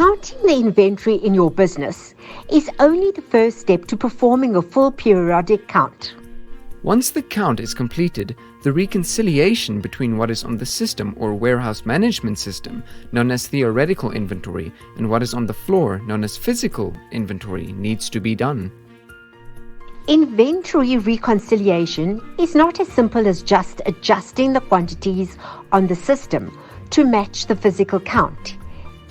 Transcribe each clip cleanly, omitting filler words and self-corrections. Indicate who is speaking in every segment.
Speaker 1: Counting the inventory in your business is only the first step to performing a full periodic count.
Speaker 2: Once the count is completed, the reconciliation between what is on the system or warehouse management system, known as theoretical inventory, and what is on the floor, known as physical inventory, needs to be done.
Speaker 1: Inventory reconciliation is not as simple as just adjusting the quantities on the system to match the physical count.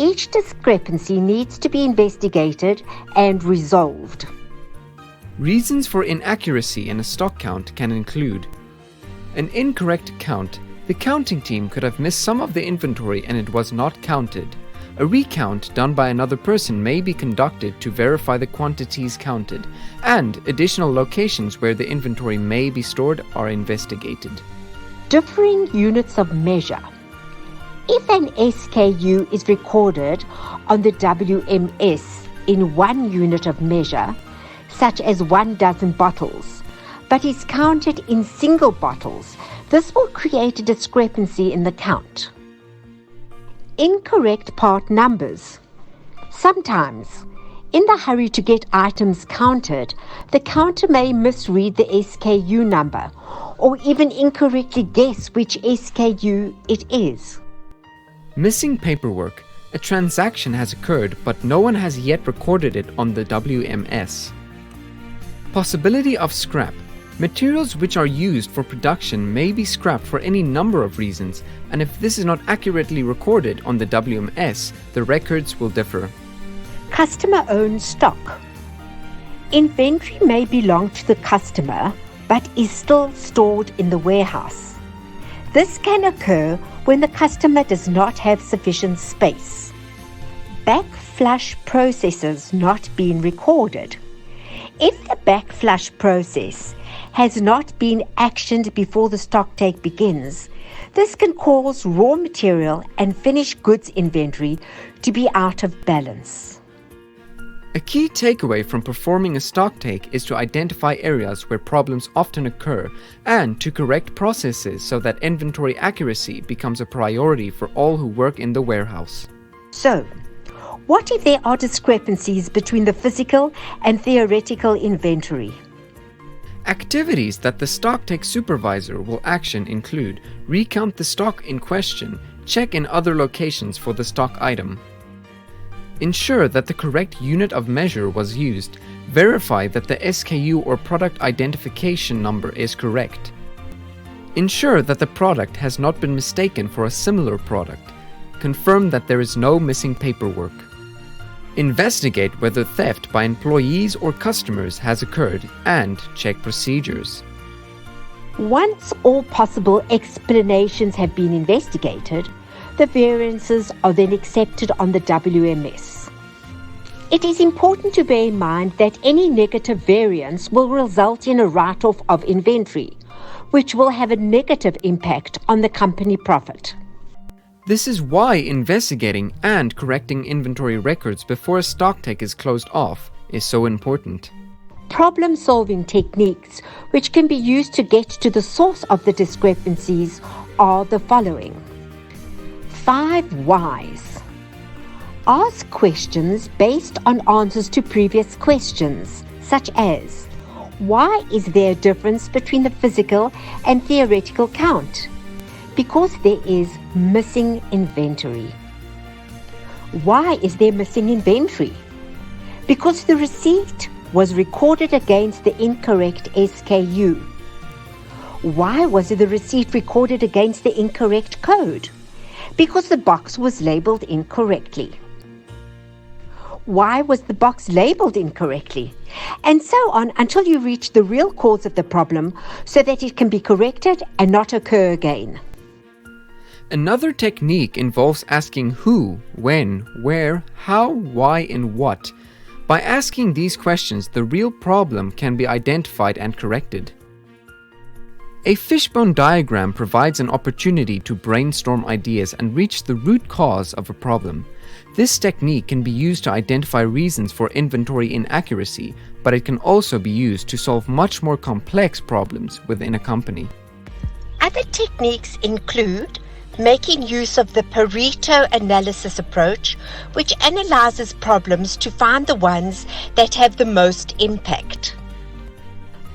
Speaker 1: Each discrepancy needs to be investigated and resolved.
Speaker 2: Reasons for inaccuracy in a stock count can include an incorrect count. The counting team could have missed some of the inventory and it was not counted. A recount done by another person may be conducted to verify the quantities counted, and additional locations where the inventory may be stored are investigated.
Speaker 1: Differing units of measure. If an SKU is recorded on the WMS in 1 unit of measure, such as 1 dozen bottles, but is counted in single bottles, this will create a discrepancy in the count. Incorrect part numbers. Sometimes, in the hurry to get items counted, the counter may misread the SKU number or even incorrectly guess which SKU it is.
Speaker 2: Missing paperwork. A transaction has occurred, but no one has yet recorded it on the WMS. Possibility of scrap. Materials which are used for production may be scrapped for any number of reasons, and if this is not accurately recorded on the WMS, the records will differ.
Speaker 1: Customer-owned stock. Inventory may belong to the customer, but is still stored in the warehouse. This can occur when the customer does not have sufficient space. Backflush processes not being recorded. If the backflush process has not been actioned before the stock take begins, this can cause raw material and finished goods inventory to be out of balance.
Speaker 2: A key takeaway from performing a stock take is to identify areas where problems often occur and to correct processes so that inventory accuracy becomes a priority for all who work in the warehouse.
Speaker 1: So, what if there are discrepancies between the physical and theoretical inventory?
Speaker 2: Activities that the stock take supervisor will action include recount the stock in question, check in other locations for the stock item, ensure that the correct unit of measure was used, verify that the SKU or product identification number is correct, ensure that the product has not been mistaken for a similar product, confirm that there is no missing paperwork. Investigate whether theft by employees or customers has occurred and check procedures.
Speaker 1: Once all possible explanations have been investigated, the variances are then accepted on the WMS. It is important to bear in mind that any negative variance will result in a write-off of inventory, which will have a negative impact on the company profit.
Speaker 2: This is why investigating and correcting inventory records before a stock take is closed off is so important.
Speaker 1: Problem-solving techniques which can be used to get to the source of the discrepancies are the following. 5 whys. Ask questions based on answers to previous questions, such as, why is there a difference between the physical and theoretical count? Because there is missing inventory. Why is there missing inventory? Because the receipt was recorded against the incorrect SKU. Why was the receipt recorded against the incorrect code? Because the box was labeled incorrectly. Why was the box labeled incorrectly? And so on until you reach the real cause of the problem so that it can be corrected and not occur again.
Speaker 2: Another technique involves asking who, when, where, how, why, and what. By asking these questions, the real problem can be identified and corrected. A fishbone diagram provides an opportunity to brainstorm ideas and reach the root cause of a problem. This technique can be used to identify reasons for inventory inaccuracy, but it can also be used to solve much more complex problems within a company.
Speaker 1: Other techniques include making use of the Pareto analysis approach, which analyzes problems to find the ones that have the most impact.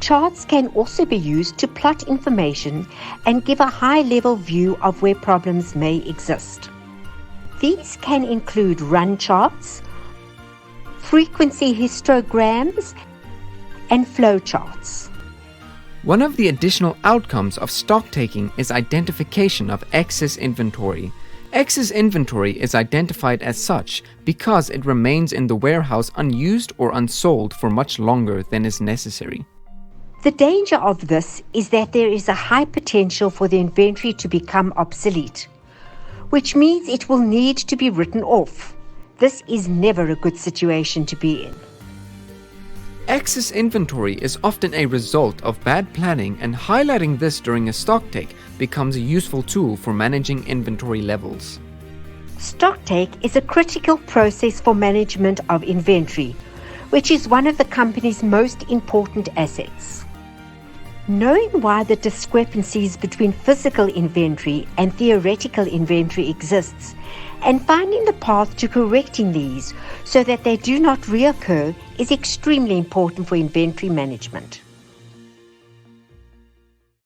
Speaker 1: Charts can also be used to plot information and give a high-level view of where problems may exist. These can include run charts, frequency histograms, and flow charts.
Speaker 2: One of the additional outcomes of stock taking is identification of excess inventory. Excess inventory is identified as such because it remains in the warehouse unused or unsold for much longer than is necessary.
Speaker 1: The danger of this is that there is a high potential for the inventory to become obsolete, which means it will need to be written off. This is never a good situation to be in.
Speaker 2: Excess inventory is often a result of bad planning, and highlighting this during a stock take becomes a useful tool for managing inventory levels.
Speaker 1: Stock take is a critical process for management of inventory, which is one of the company's most important assets. Knowing why the discrepancies between physical inventory and theoretical inventory exists, and finding the path to correcting these so that they do not reoccur is extremely important for inventory management.